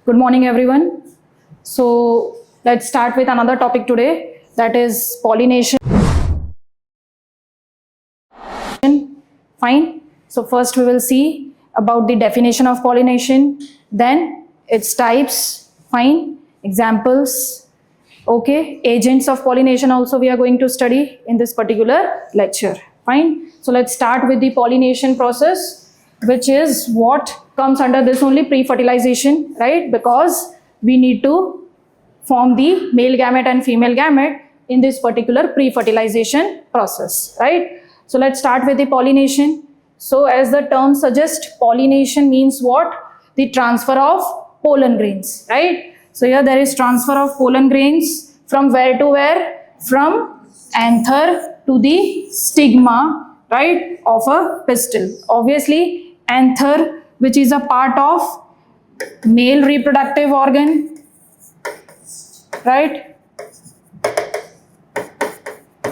Good morning, everyone. So let's start with another topic today, that is pollination. Fine. So first we will see about the definition of pollination, then its types, fine, examples, okay, agents of pollination also we are going to study in this particular lecture, fine. So let's start with the pollination process, which is what comes under this only, pre-fertilization, right? Because we need to form the male gamete and female gamete in this particular pre-fertilization process, right? So let's start with the pollination. So as the term suggests, pollination means what? The transfer of pollen grains, right? So here there is transfer of pollen grains from where to where? From anther to the stigma, right, of a pistil. Obviously, anther, which is a part of male reproductive organ, right?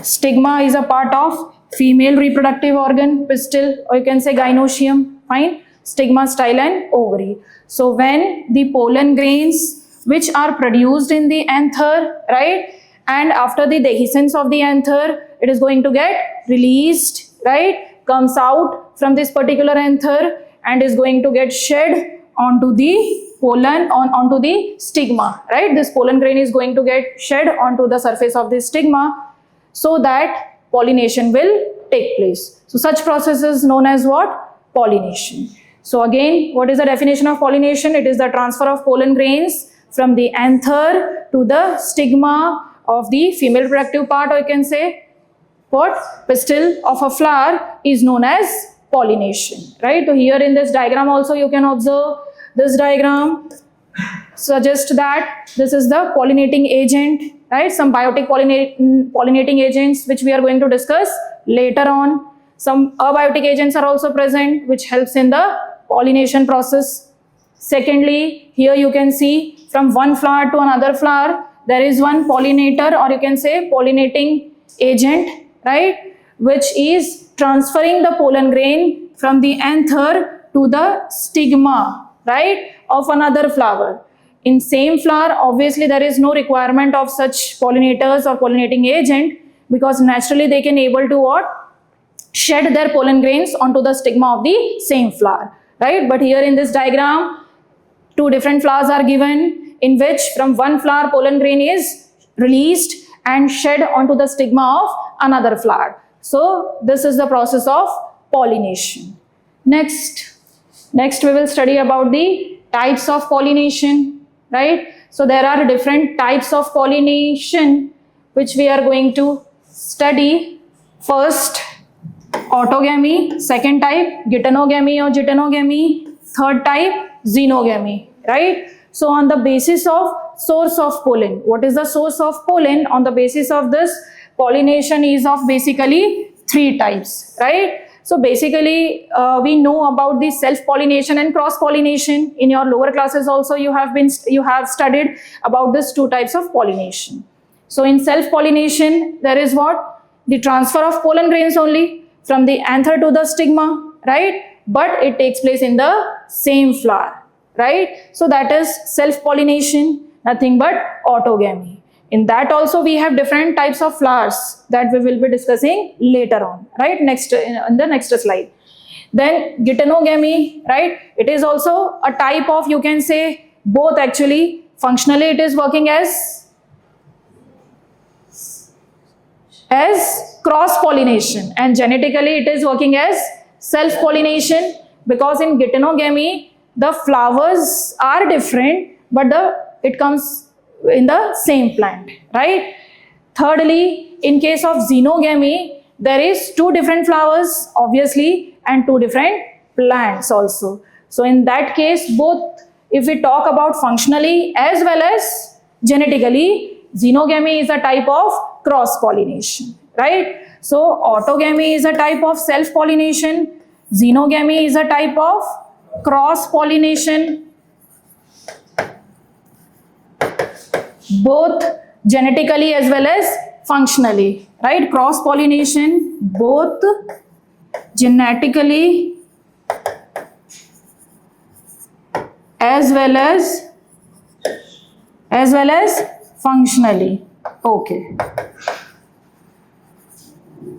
Stigma is a part of female reproductive organ, pistil, or you can say gynoecium, fine? Stigma, style and ovary. So when the pollen grains which are produced in the anther, right, and after the dehiscence of the anther, it is going to get released, right, comes out from this particular anther and is going to get shed onto the pollen, onto the stigma, right? This pollen grain is going to get shed onto the surface of the stigma, so that pollination will take place. So such process is known as what? Pollination. So again, what is the definition of pollination? It is the transfer of pollen grains from the anther to the stigma of the female reproductive part, or you can say what? Pistil of a flower is known as pollination, right? So here in this diagram also you can observe, this diagram suggests that this is the pollinating agent, right? Some biotic pollinating agents which we are going to discuss later on. Some abiotic agents are also present which helps in the pollination process. Secondly, here you can see from one flower to another flower, there is one pollinator, or you can say pollinating agent, right, which is transferring the pollen grain from the anther to the stigma, right, of another flower. In same flower, obviously there is no requirement of such pollinators or pollinating agent, because naturally they can able to what? Shed their pollen grains onto the stigma of the same flower, right? But here in this diagram, two different flowers are given, in which from one flower pollen grain is released and shed onto the stigma of another flower. So this is the process of pollination. Next we will study about the types of pollination, right? So there are different types of pollination which we are going to study. First, autogamy. Second type, geitonogamy or geitonogamy. Third type, xenogamy, right? So on the basis of source of pollen, what is the source of pollen? On the basis of this, pollination is of basically three types, right? So basically we know about the self-pollination and cross-pollination. In your lower classes also you have studied about these two types of pollination. So in self-pollination there is what? The transfer of pollen grains only from the anther to the stigma, right? But it takes place in the same flower, right? So that is self-pollination, nothing but autogamy. In that also we have different types of flowers that we will be discussing later on, right? Next, in the next slide. Then geitonogamy, right? It is also a type of, you can say both actually. Functionally it is working as cross-pollination, and genetically it is working as self-pollination, because in geitonogamy the flowers are different but it comes in the same plant, right? Thirdly, in case of xenogamy, there is two different flowers obviously and two different plants also. So in that case, both, if we talk about functionally as well as genetically, xenogamy is a type of cross-pollination, right? So autogamy is a type of self-pollination, xenogamy is a type of cross-pollination. Both genetically as well as functionally, right? Cross-pollination, both genetically as well as as well as functionally. Okay.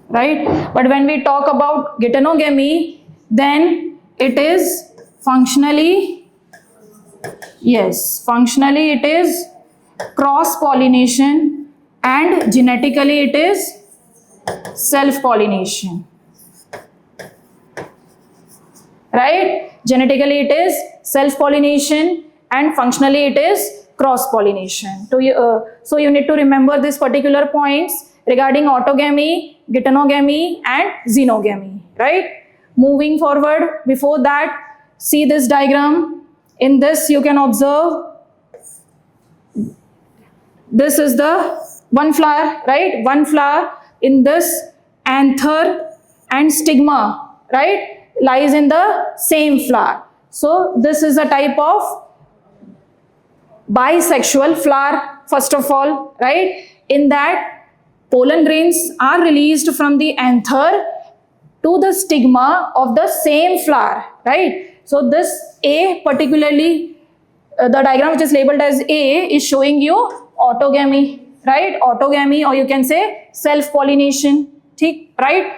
Right? But when we talk about geitonogamy, then it is functionally, yes, functionally it is cross-pollination and genetically it is self-pollination. Right? Genetically it is self-pollination and functionally it is cross-pollination. So you need to remember these particular points regarding autogamy, geitonogamy and xenogamy. Right? Moving forward, before that, see this diagram. In this you can observe, this is the one flower, right? One flower. In this, anther and stigma, right, lies in the same flower. So this is a type of bisexual flower, first of all, right? In that, pollen grains are released from the anther to the stigma of the same flower, right? So this A particularly, the diagram which is labeled as A is showing you autogamy, right? Autogamy, or you can say self-pollination, right?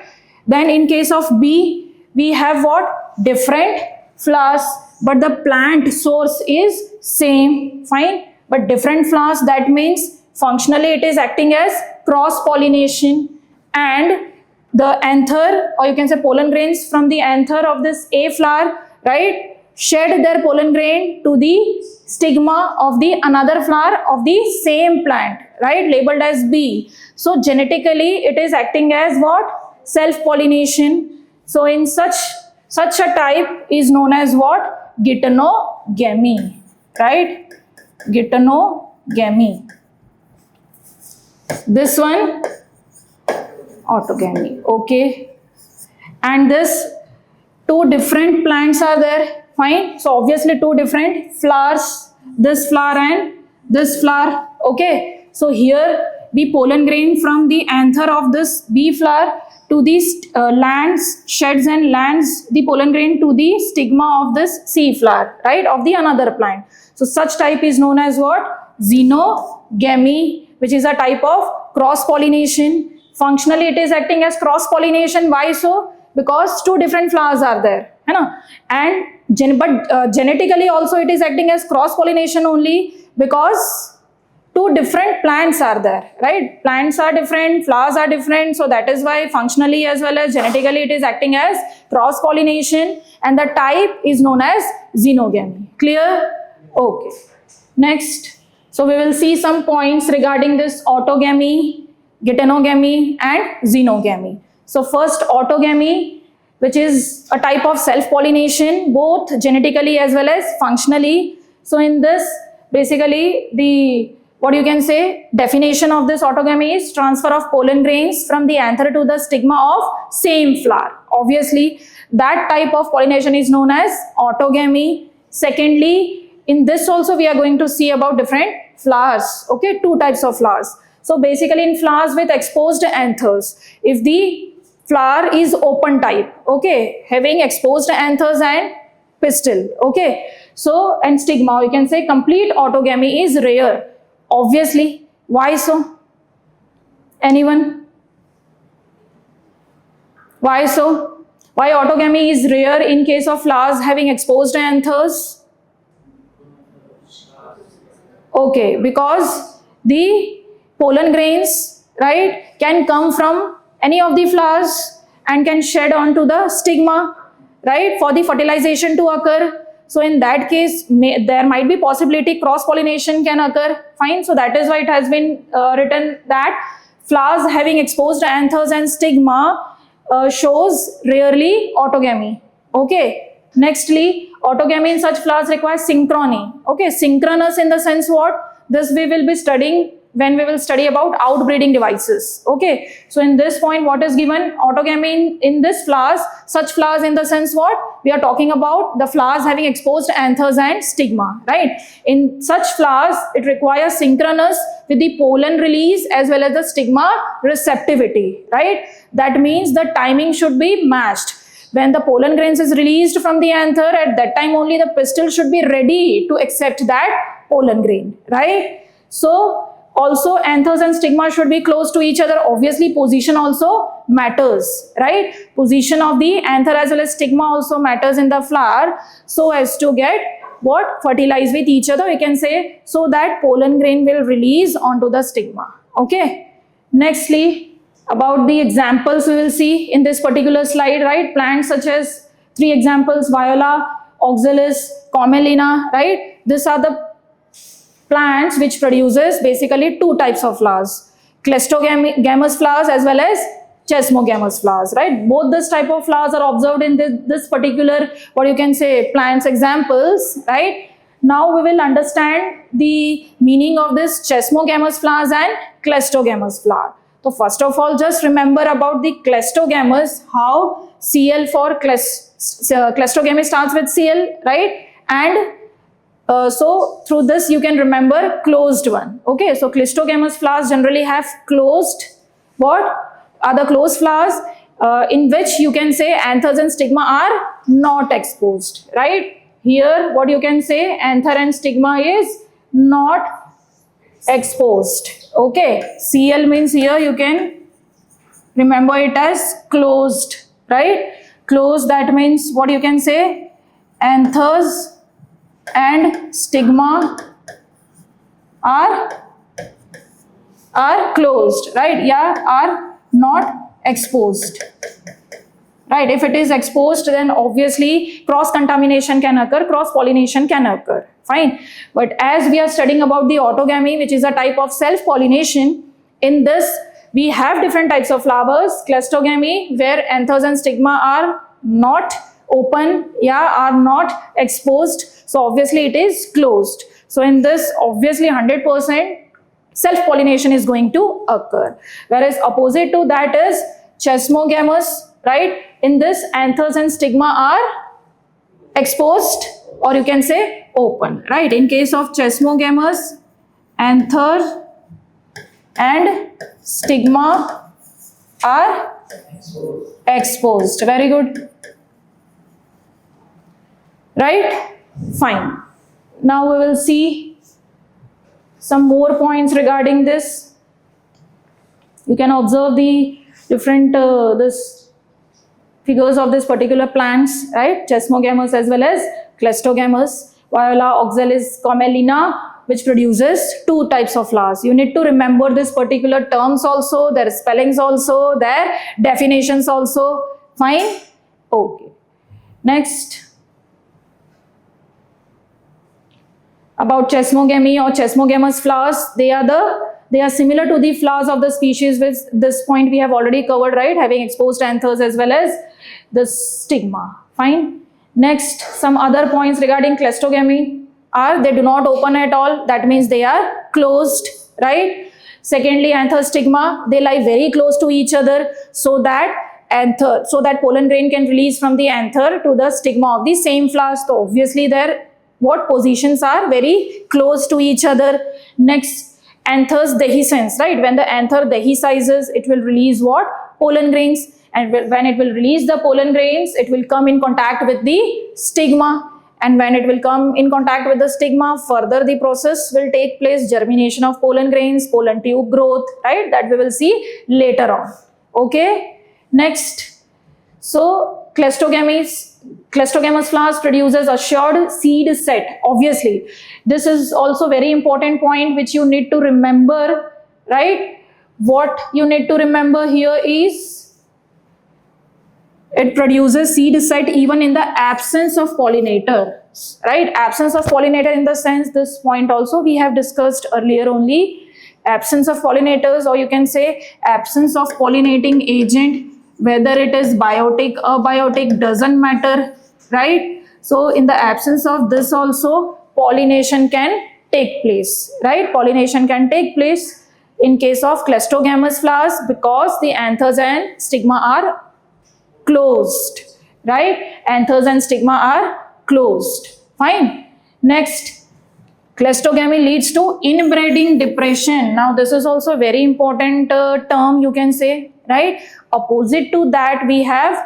Then in case of B, we have what? Different flowers, but the plant source is same, fine, but different flowers, that means functionally it is acting as cross-pollination, and the anther, or you can say pollen grains from the anther of this A flower, right, shed their pollen grain to the stigma of the another flower of the same plant, right, labeled as B. So genetically it is acting as what? Self-pollination. So in such a type is known as what? Geitonogamy, right? Geitonogamy. This one, autogamy, okay. And this two different plants are there, fine. So obviously two different flowers, this flower and this flower, okay. So here the pollen grain from the anther of this B flower to these sheds and lands the pollen grain to the stigma of this C flower, right, of the another plant. So such type is known as what? Xenogamy, which is a type of cross-pollination. Functionally it is acting as cross-pollination. Why so? Because two different flowers are there, you know? And genetically also it is acting as cross-pollination only because two different plants are there, right? Plants are different, flowers are different, so that is why functionally as well as genetically it is acting as cross-pollination, and the type is known as xenogamy. Clear? Okay. Next, so we will see some points regarding this autogamy, geitonogamy and xenogamy. So first, autogamy, which is a type of self-pollination, both genetically as well as functionally. So in this, basically the what you can say definition of this autogamy is transfer of pollen grains from the anther to the stigma of same flower. Obviously that type of pollination is known as autogamy. Secondly, in this also we are going to see about different flowers, okay, two types of flowers. So basically in flowers with exposed anthers, if the flower is open type, okay, having exposed anthers and pistil, okay, so and stigma, you can say complete autogamy is rare. Obviously, why so? Anyone? Why so? Why autogamy is rare in case of flowers having exposed anthers? Okay, because the pollen grains, right, can come from any of the flowers and can shed onto the stigma, right, for the fertilization to occur. So in that case, there might be possibility cross-pollination can occur, fine. So that is why it has been written that flowers having exposed anthers and stigma shows rarely autogamy, okay. Nextly, autogamy in such flowers requires synchrony, okay. Synchronous in the sense what? This we will be studying when we will study about outbreeding devices, okay. So in this point, what is given? Autogamy in this flowers, such flowers in the sense what? We are talking about the flowers having exposed anthers and stigma, right. In such flowers, it requires synchronous with the pollen release as well as the stigma receptivity, right. That means the timing should be matched. When the pollen grains is released from the anther, at that time only the pistil should be ready to accept that pollen grain, right. So also anthers and stigma should be close to each other. Obviously position also matters, right? Position of the anther as well as stigma also matters in the flower, so as to get what? Fertilize with each other, we can say, so that pollen grain will release onto the stigma. Okay. Nextly, about the examples we will see in this particular slide, right? Plants such as 3 examples: Viola, Oxalis, Commelina, right? These are the plants which produces basically 2 types of flowers: Cleistogamous flowers as well as Chesmogamous flowers, right? Both this type of flowers are observed in this particular, what you can say, plants examples, right? Now we will understand the meaning of this Chesmogamous flowers and Cleistogamous flower. So first of all, just remember about the Cleistogamous, how Cl for Cleistogamous starts with Cl, right? And so through this you can remember closed one. Okay, so Cleistogamous flowers generally have closed, what are the closed flowers in which you can say anthers and stigma are not exposed, right? Here what you can say, anther and stigma is not exposed. Okay, Cl means here you can remember it as closed, right? Closed, that means what you can say, anthers and stigma are closed, right? Yeah, are not exposed, right? If it is exposed, then obviously cross contamination can occur, cross pollination can occur, fine. But as we are studying about the autogamy, which is a type of self pollination, in this we have different types of flowers. Cleistogamy, where anthers and stigma are not open, yeah, are not exposed, so obviously it is closed. So in this, obviously 100% self-pollination is going to occur. Whereas opposite to that is Chesmogamous, right? In this, anthers and stigma are exposed, or you can say open, right? In case of Chesmogamous, anther and stigma are exposed. Very good. Right? Fine. Now we will see some more points regarding this. You can observe the different this figures of this particular plants, right? Chesmogamous as well as Cleistogamous. Viola, Oxalis, Commelina, which produces 2 types of flowers. You need to remember this particular terms also, their spellings also, their definitions also. Fine? Okay. Next. About Chesmogamy or Chesmogamous flowers, they are similar to the flowers of the species, which this point we have already covered, right? Having exposed anthers as well as the stigma. Fine. Next, some other points regarding Cleistogamy are they do not open at all. That means they are closed, right? Secondly, anther stigma, they lie very close to each other, so that pollen grain can release from the anther to the stigma of the same flowers. So obviously their what positions are very close to each other. Next, anthers dehiscence, right? When the anther dehiscizes, it will release what? Pollen grains. And when it will release the pollen grains, it will come in contact with the stigma. And when it will come in contact with the stigma, further the process will take place, germination of pollen grains, pollen tube growth, right? That we will see later on. Okay. Next, so Cleistogamous flowers produces assured seed set. Obviously, this is also very important point which you need to remember, right? What you need to remember here is it produces seed set even in the absence of pollinator, right? Absence of pollinator, in the sense, this point also we have discussed earlier only. Absence of pollinators, or you can say absence of pollinating agent, whether it is biotic or abiotic, doesn't matter, right? So in the absence of this also, pollination can take place, right? Pollination can take place in case of Cleistogamous flowers because the anthers and stigma are closed, right? Anthers and stigma are closed. Fine. Next, Cleistogamy leads to inbreeding depression. Now this is also a very important term, you can say, right? Opposite to that, we have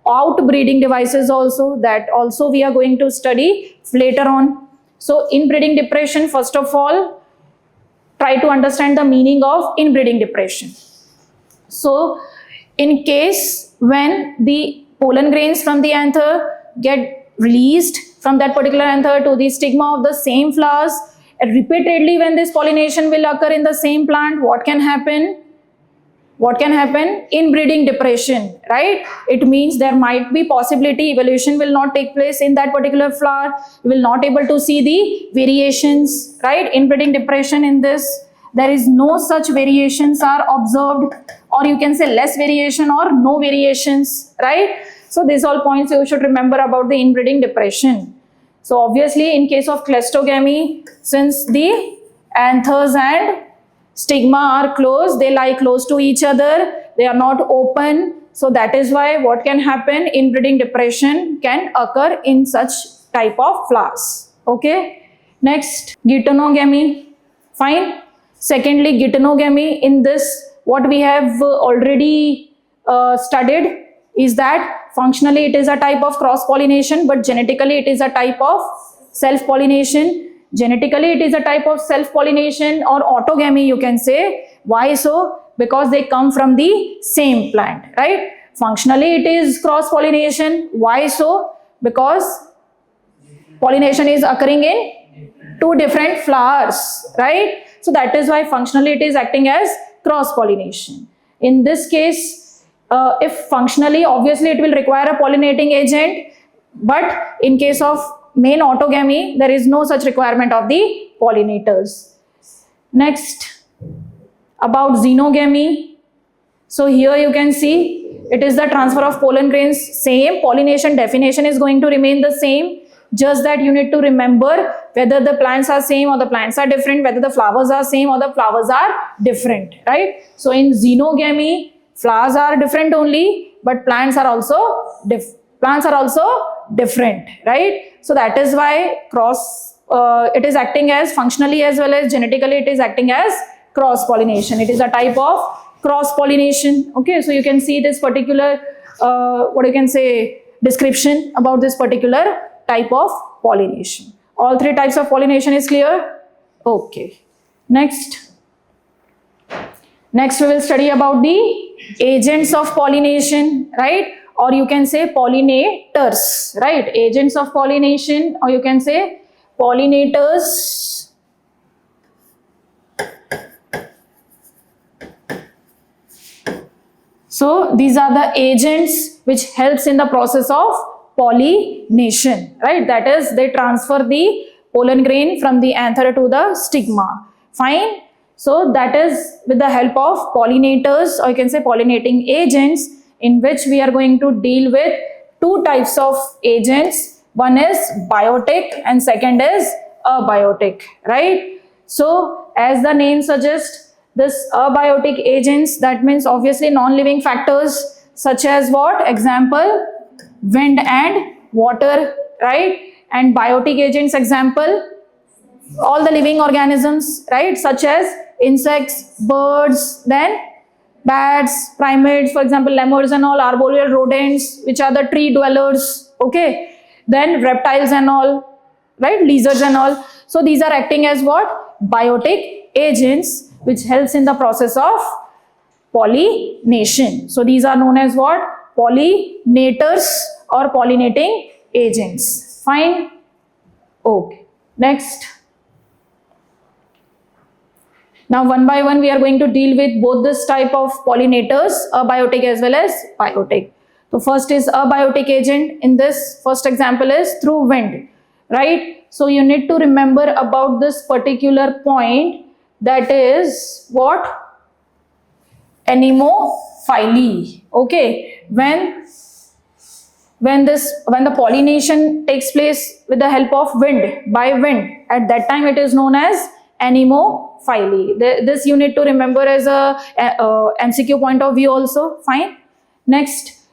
outbreeding devices also, that also we are going to study later on. So inbreeding depression, first of all, try to understand the meaning of inbreeding depression. So in case when the pollen grains from the anther get released from that particular anther to the stigma of the same flowers, and repeatedly when this pollination will occur in the same plant, what can happen? What can happen? Inbreeding depression, right? It means there might be possibility evolution will not take place in that particular flower. You will not able to see the variations, right? Inbreeding depression in this, there is no such variations are observed, or you can say less variation or no variations, right? So these all points you should remember about the inbreeding depression. So obviously in case of cleistogamy, since the anthers and stigma are close, they lie close to each other, they are not open. So that is why what can happen, inbreeding depression can occur in such type of flowers. Okay. Next, geitonogamy. Fine. Secondly, geitonogamy, in this what we have already studied is that functionally it is a type of cross pollination, but genetically it is a type of self pollination. Genetically, it is a type of self-pollination or autogamy, you can say. Why so? Because they come from the same plant, right? Functionally, it is cross-pollination. Why so? Because pollination is occurring in two different flowers, right? So that is why functionally it is acting as cross-pollination. In this case, if functionally, obviously it will require a pollinating agent, but in case of main autogamy, there is no such requirement of the pollinators. Next, about xenogamy. So here you can see it is the transfer of pollen grains. Same pollination definition is going to remain the same. Just that you need to remember whether the plants are same or the plants are different, whether the flowers are same or the flowers are different, right? So in xenogamy, flowers are different only, but plants are also different, right? So that is why it is acting as functionally as well as genetically it is acting as cross pollination. It is a type of cross pollination. Okay, so you can see this particular what you can say description about this particular type of pollination. All three types of pollination is clear? Okay. Next we will study about the agents of pollination, right? Or you can say pollinators, right? Agents of pollination, or you can say pollinators. So these are the agents which helps in the process of pollination, right? That is, they transfer the pollen grain from the anther to the stigma. Fine. So that is with the help of pollinators, or you can say pollinating agents, in which we are going to deal with two types of agents. One is biotic and second is abiotic, right? So as the name suggests, this abiotic agents, that means obviously non-living factors such as what? Example, wind and water, right? And biotic agents, example, all the living organisms, right? Such as insects, birds, then bats, primates, for example, lemurs and all, arboreal rodents, which are the tree dwellers, okay? Then reptiles and all, right? Lizards and all. So these are acting as what? Biotic agents, which helps in the process of pollination. So these are known as what? Pollinators or pollinating agents. Fine? Okay. Next. Now one by one we are going to deal with both this type of pollinators, abiotic as well as biotic. So first is abiotic agent. In this first example is through wind, right? So you need to remember about this particular point, that is what? Anemophily. Okay. When the pollination takes place with the help of wind, by wind, at that time it is known as anemophily. This you need to remember as a MCQ point of view also. Fine. Next,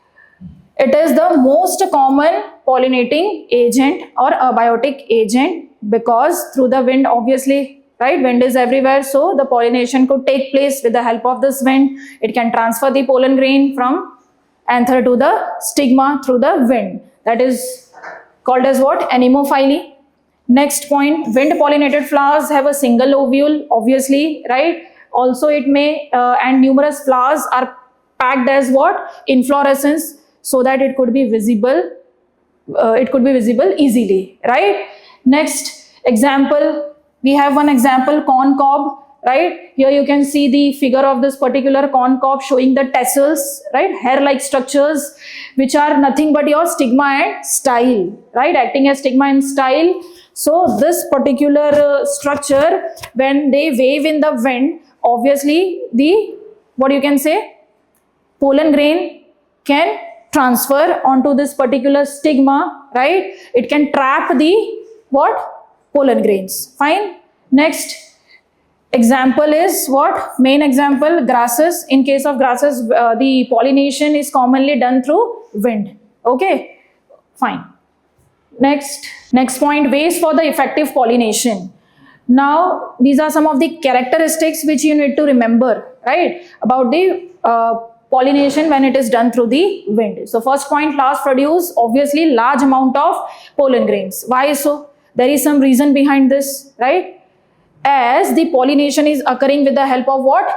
it is the most common pollinating agent or abiotic agent, because through the wind, obviously, right, wind is everywhere, so the pollination could take place with the help of this wind. It can transfer the pollen grain from anther to the stigma through the wind. That is called as what? Anemophily. Next point, wind pollinated flowers have a single ovule, obviously, right? Also it may, and numerous flowers are packed as what? Inflorescence, so that it could be visible, easily, right? Next example, we have one example, corn cob, right? Here you can see the figure of this particular corn cob showing the tassels, right? Hair-like structures, which are nothing but your stigma and style, right? Acting as stigma and style. So this particular structure, when they wave in the wind, obviously the, what you can say, pollen grain can transfer onto this particular stigma, right? It can trap the what? Pollen grains. Fine. Next example is what? Main example, grasses. In case of grasses, the pollination is commonly done through wind. Okay. Fine. Next point, ways for the effective pollination. Now, these are some of the characteristics which you need to remember, right? About the pollination when it is done through the wind. So first point, flowers produce obviously large amount of pollen grains. Why so? There is some reason behind this, right? As the pollination is occurring with the help of what?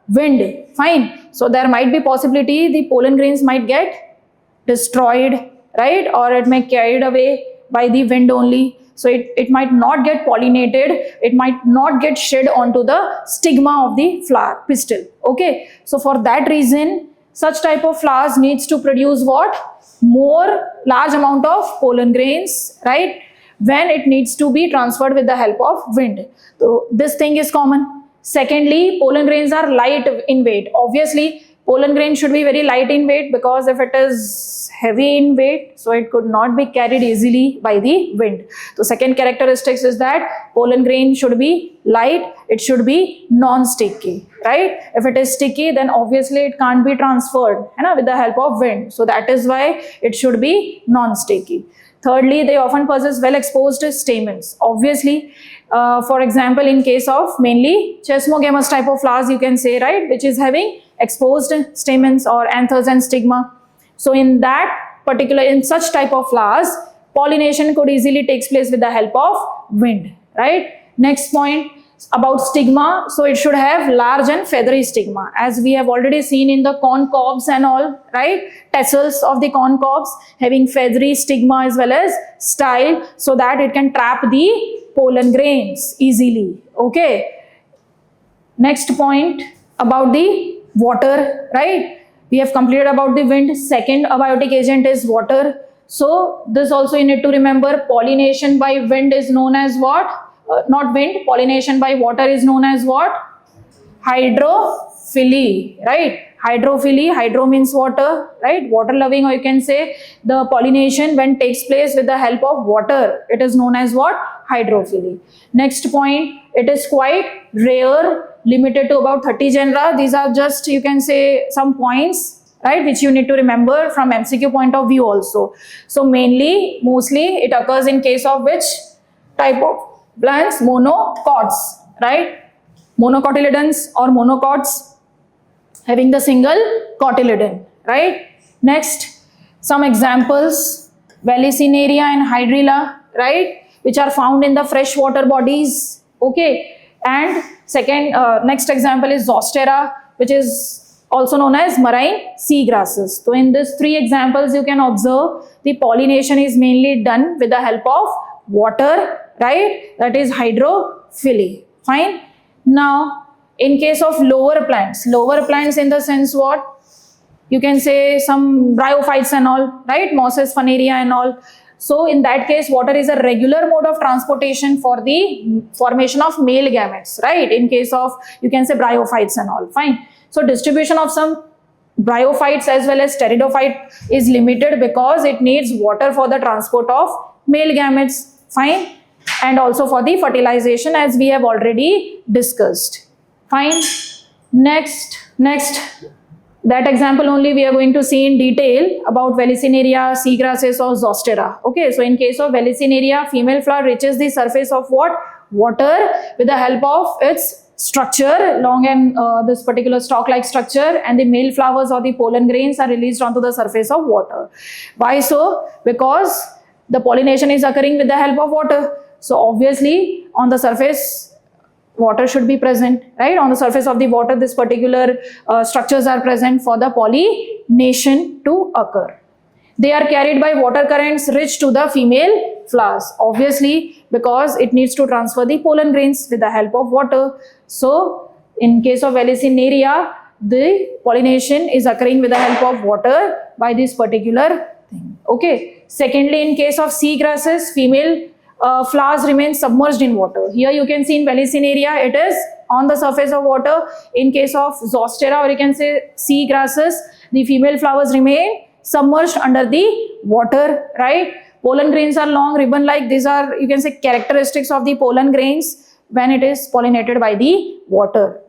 Wind. Fine. So there might be possibility the pollen grains might get destroyed, right? Or it may carried away by the wind only. So it might not get pollinated, it might not get shed onto the stigma of the flower pistil. Okay, so for that reason, such type of flowers needs to produce what? More large amount of pollen grains, right? When it needs to be transferred with the help of wind. So this thing is common. Secondly, pollen grains are light in weight. Obviously, pollen grain should be very light in weight, because if it is heavy in weight, so it could not be carried easily by the wind. So second characteristics is that pollen grain should be light, it should be non-sticky, right? If it is sticky, then obviously it can't be transferred with the help of wind. So that is why it should be non-sticky. Thirdly, they often possess well-exposed stamens. Obviously, for example, in case of mainly chesmogamous type of flowers, you can say, right, which is having exposed stamens or anthers and stigma. So in such type of flowers, pollination could easily take place with the help of wind, right? Next point about stigma. So it should have large and feathery stigma, as we have already seen in the corn cobs and all, right? Tassels of the corn cobs having feathery stigma as well as style, so that it can trap the pollen grains easily. Okay. Next point about the water, right? We have completed about the wind. Second abiotic agent is water. So this also you need to remember, pollination by wind is known as what? Not wind, pollination by water is known as what? Hydrophily, right? Hydrophily, hydro means water, right? Water loving, or you can say the pollination when takes place with the help of water, it is known as what? Hydrophily. Next point, it is quite rare, limited to about 30 genera. These are just, you can say, some points, right, which you need to remember from MCQ point of view also. So mostly it occurs in case of which type of plants? Monocots, right? Monocotyledons or monocots having the single cotyledon, right? Next, some examples, Vallisneria and Hydrilla, right, which are found in the freshwater bodies. Okay, and second, next example is Zostera, which is also known as marine sea grasses. So in these three examples, you can observe the pollination is mainly done with the help of water, right? That is hydrophily. Fine. Now, in case of lower plants in the sense what? You can say some bryophytes and all, right? Mosses, Funaria and all. So in that case, water is a regular mode of transportation for the formation of male gametes, right? In case of, you can say, bryophytes and all. Fine. So distribution of some bryophytes as well as pteridophyte is limited because it needs water for the transport of male gametes. Fine. And also for the fertilization, as we have already discussed. Fine. Next, that example only we are going to see in detail about Vallisneria, seagrasses or Zostera. Okay, so in case of Vallisneria, female flower reaches the surface of what? Water with the help of its structure, long and this particular stalk-like structure, and the male flowers or the pollen grains are released onto the surface of water. Why so? Because the pollination is occurring with the help of water. So obviously on the surface water should be present, right? On the surface of the water, this particular structures are present for the pollination to occur. They are carried by water currents rich to the female flowers, obviously because it needs to transfer the pollen grains with the help of water. So in case of Vallisneria, the pollination is occurring with the help of water by this particular thing. Okay. Secondly, in case of sea grasses, female flowers remain submerged in water. Here you can see in Vallisneria, it is on the surface of water. In case of Zostera, or you can say sea grasses, the female flowers remain submerged under the water, right? Pollen grains are long, ribbon-like. These are, you can say, characteristics of the pollen grains when it is pollinated by the water,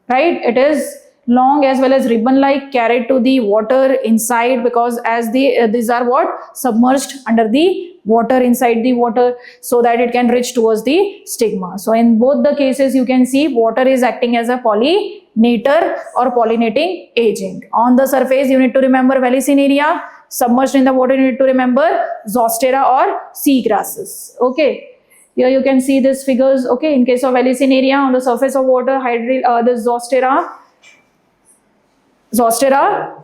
right? It is long as well as ribbon-like, carried to the water inside, because as these are what? Submerged under the water, inside the water, so that it can reach towards the stigma. So in both the cases, you can see water is acting as a pollinator or pollinating agent. On the surface, you need to remember Vallisneria. Submerged in the water, you need to remember Zostera or sea grasses. Okay. Here you can see these figures. Okay. In case of Vallisneria, on the surface of water, this Zostera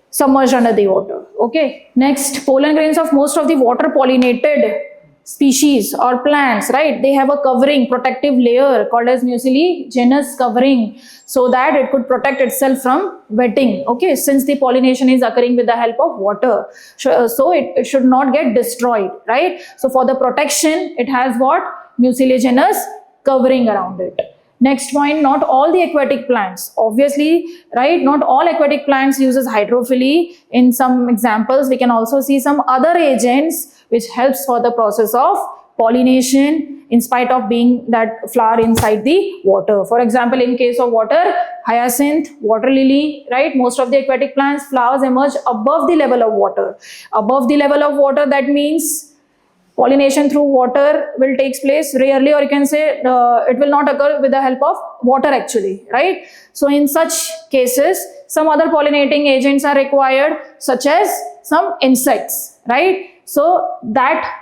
submerged under the water. Okay. Next, pollen grains of most of the water pollinated species or plants, right? They have a covering, protective layer called as mucilaginous covering, so that it could protect itself from wetting. Okay. Since the pollination is occurring with the help of water, so it should not get destroyed, right? So for the protection, it has what? Mucilaginous covering around it. Next point, not all the aquatic plants, obviously, right? Not all aquatic plants uses hydrophily. In some examples, we can also see some other agents which helps for the process of pollination in spite of being that flower inside the water. For example, in case of water hyacinth, water lily, right? Most of the aquatic plants, flowers emerge above the level of water. Above the level of water, that means pollination through water will take place rarely, or you can say it will not occur with the help of water actually, right? So in such cases, some other pollinating agents are required, such as some insects, right? So that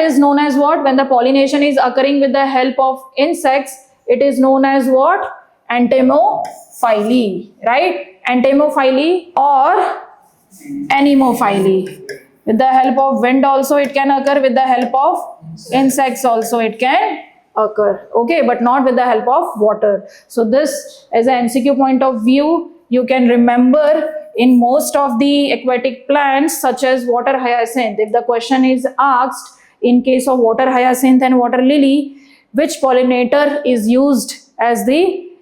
is known as what? When the pollination is occurring with the help of insects, it is known as what? Entomophily, right? Entomophily or anemophily. With the help of wind also it can occur, with the help of insects also it can occur, okay, but not with the help of water. So this, as an MCQ point of view, you can remember in most of the aquatic plants such as water hyacinth. If the question is asked, in case of water hyacinth and water lily, which pollinator is used as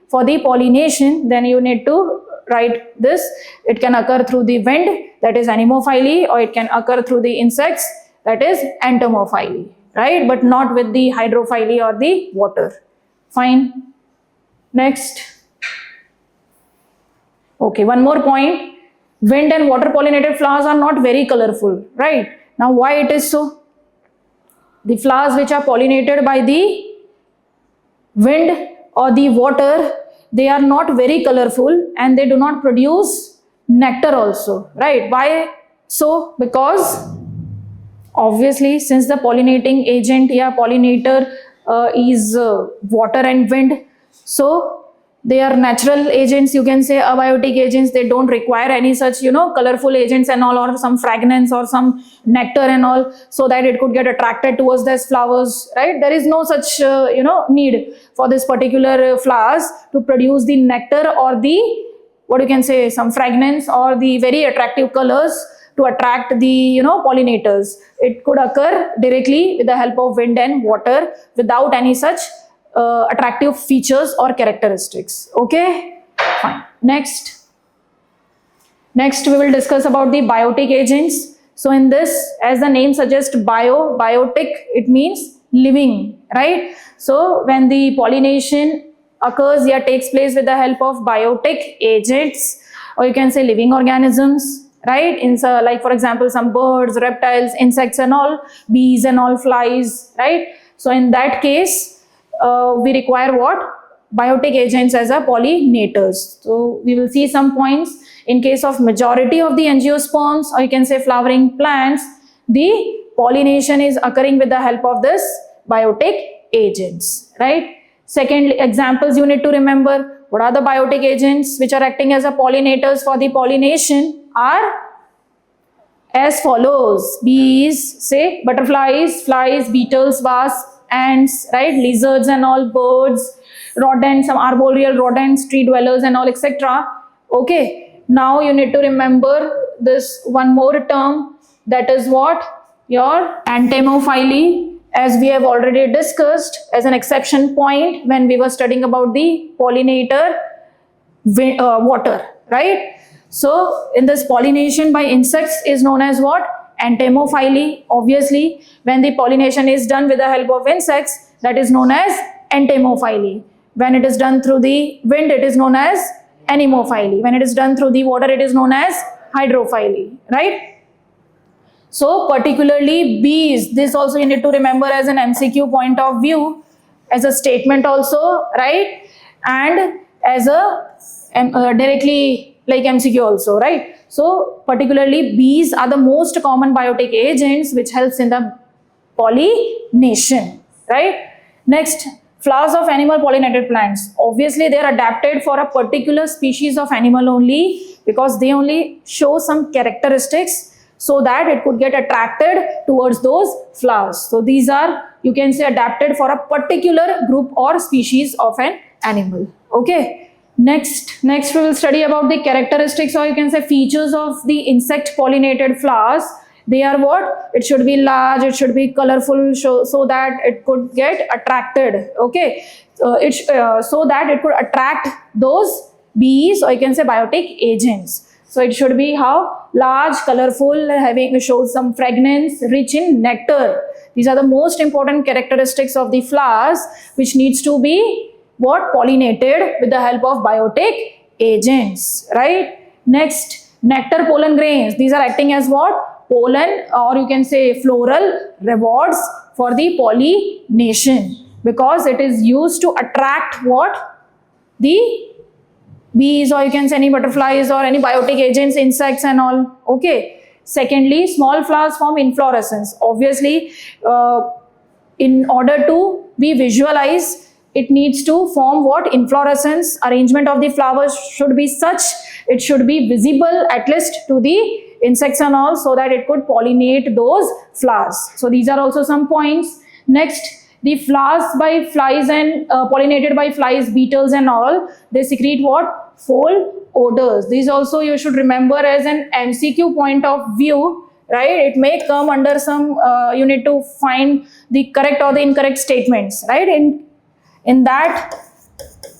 for the pollination, then you need to write this. It can occur through the wind, that is anemophily, or it can occur through the insects, that is entomophily, right? But not with the hydrophily or the water. Fine. Next. Okay, one more point. Wind and water pollinated flowers are not very colorful, right? Now why it is so? The flowers which are pollinated by the wind or the water, they are not very colorful and they do not produce nectar also, right? Why so? Because obviously since the pollinating agent, pollinator is water and wind, so they are natural agents, you can say abiotic agents. They don't require any such, colorful agents and all, or some fragrance or some nectar and all, so that it could get attracted towards these flowers, right? There is no such, need for this particular flowers to produce the nectar or the, what you can say, some fragrance or the very attractive colors to attract the, pollinators. It could occur directly with the help of wind and water without any such attractive features or characteristics. Okay, fine. Next we will discuss about the biotic agents. So in this, as the name suggests, biotic, it means living, right? So when the pollination occurs, takes place with the help of biotic agents, or you can say living organisms, right? Like for example, some birds, reptiles, insects and all, bees and all, flies, right? So in that case, we require what? Biotic agents as a pollinators. So we will see some points. In case of majority of the angiosperms, or you can say flowering plants, the pollination is occurring with the help of this biotic agents, right? Second examples you need to remember. What are the biotic agents which are acting as a pollinators for the pollination are as follows. Bees, say butterflies, flies, beetles, wasps, ants, right? Lizards and all, birds, rodents, some arboreal rodents, tree dwellers and all, etc. Okay, now you need to remember this one more term, that is what? Your entomophily, as we have already discussed as an exception point when we were studying about the pollinator water, right? So in this pollination by insects is known as what? Entomophily. Obviously, when the pollination is done with the help of insects, that is known as entomophily. When it is done through the wind, it is known as anemophily. When it is done through the water, it is known as hydrophily, right? So particularly bees, this also you need to remember as an MCQ point of view, as a statement also, right? And as a directly like MCQ also, right? So particularly bees are the most common biotic agents which helps in the pollination, right? Next, flowers of animal pollinated plants. Obviously they are adapted for a particular species of animal only, because they only show some characteristics so that it could get attracted towards those flowers. So these are, you can say, adapted for a particular group or species of an animal. Okay. Next we will study about the characteristics, or you can say features of the insect pollinated flowers. They are what? It should be large, it should be colorful, so that it could get attracted. Okay. So that it could attract those bees, or you can say biotic agents. So it should be how? Large, colorful, having shows some fragrance, rich in nectar. These are the most important characteristics of the flowers which needs to be what? Pollinated with the help of biotic agents, right? Next, nectar pollen grains. These are acting as what? Pollen, or you can say floral rewards for the pollination, because it is used to attract what? The bees, or you can say any butterflies or any biotic agents, insects and all. Okay. Secondly, small flowers form inflorescence. Obviously, in order to be visualized, it needs to form what? Inflorescence. Arrangement of the flowers should be such, it should be visible at least to the insects and all, so that it could pollinate those flowers. So these are also some points. Next, the flowers by flies and pollinated by flies, beetles and all, they secrete what? Foul odors. These also you should remember as an MCQ point of view, right? It may come under some, you need to find the correct or the incorrect statements, right? In that,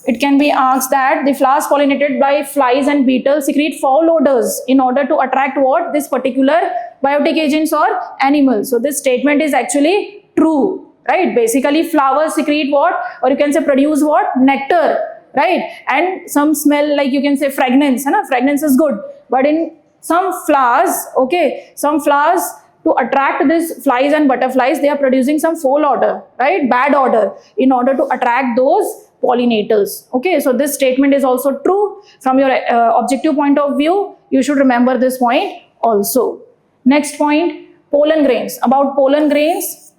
it can be asked that the flowers pollinated by flies and beetles secrete foul odors in order to attract what? This particular biotic agents or animals. So this statement is actually true, right? Basically flowers secrete what? Or you can say produce what? Nectar, right? And some smell, like you can say fragrance, fragrance is good. But in some flowers, okay, some flowers, to attract these flies and butterflies, they are producing some foul odor, right? Bad odor, in order to attract those pollinators. Okay, so this statement is also true. From your objective point of view, you should remember this point also. Next point, pollen grains. About pollen grains,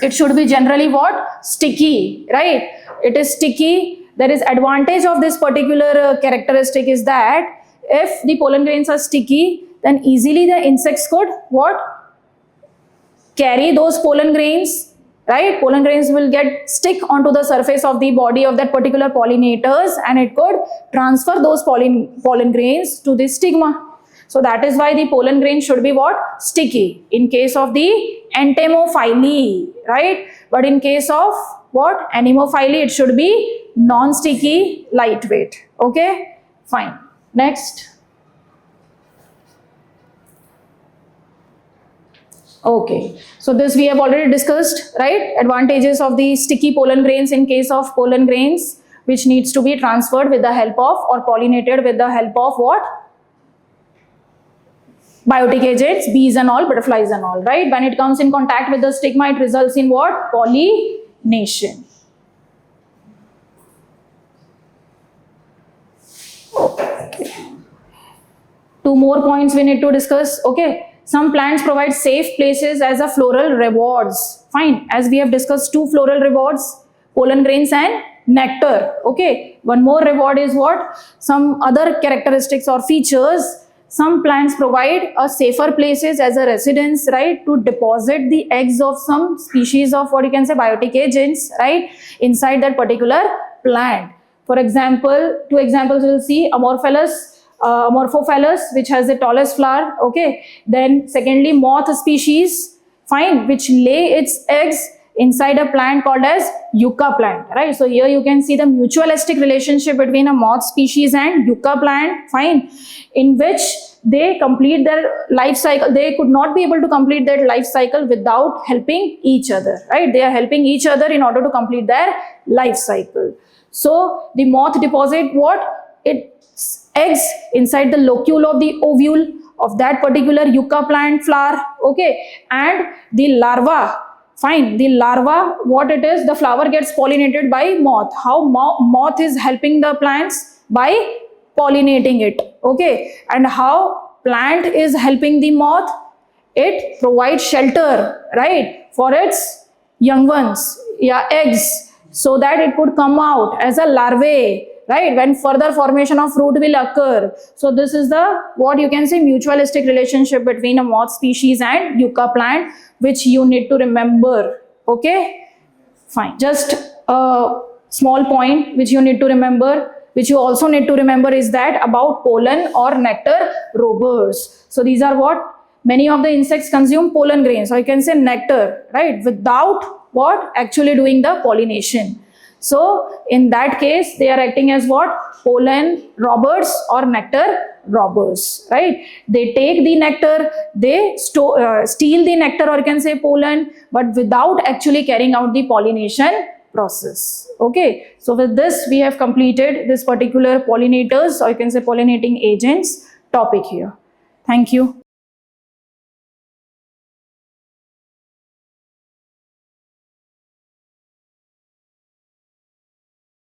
it should be generally what? Sticky, right? It is sticky. There is advantage of this particular characteristic is that if the pollen grains are sticky, then easily the insects could what? Carry those pollen grains, right? Pollen grains will get stick onto the surface of the body of that particular pollinators, and it could transfer those pollen grains to the stigma. So that is why the pollen grain should be what? Sticky in case of the entomophily, right? But in case of what? Anemophily, it should be non-sticky, lightweight. Okay, fine. Next. Okay, so this we have already discussed, right? Advantages of the sticky pollen grains in case of pollen grains which needs to be transferred with the help of or pollinated with the help of what? Biotic agents, bees and all, butterflies and all, right? When it comes in contact with the stigma, it results in what? Pollination. Okay. Two more points we need to discuss. Okay. Some plants provide safe places as a floral rewards. Fine. As we have discussed, two floral rewards, pollen grains and nectar. Okay. One more reward is what? Some other characteristics or features. Some plants provide a safer places as a residence, right, to deposit the eggs of some species of what you can say biotic agents, right, inside that particular plant. For example, two examples we'll see: Amorphophallus, which has the tallest flower. Okay. Then secondly, moth species, fine, which lay its eggs inside a plant called as yucca plant, right? So here you can see the mutualistic relationship between a moth species and yucca plant, fine, in which they complete their life cycle. They could not be able to complete their life cycle without helping each other, right? They are helping each other in order to complete their life cycle. So the moth deposit what? Its eggs inside the locule of the ovule of that particular yucca plant flower, okay? And the larva, fine, the larva, what it is, the flower gets pollinated by moth. How moth is helping the plants? By pollinating it, okay? And how plant is helping the moth? It provides shelter, right, for its young ones, yeah, eggs, so that it could come out as a larvae, right, when further formation of fruit will occur. So this is the what you can say mutualistic relationship between a moth species and yucca plant, which you need to remember. Okay, fine. Just a small point which you need to remember, which you also need to remember, is that about pollen or nectar robbers. So these are what? Many of the insects consume pollen grains, or you can say nectar, right, without what? Actually doing the pollination. So in that case, they are acting as what? Pollen robbers or nectar robbers, right? They take the nectar, they steal the nectar, or you can say pollen, but without actually carrying out the pollination process. Okay, so with this we have completed this particular pollinators, or you can say pollinating agents topic here. Thank you.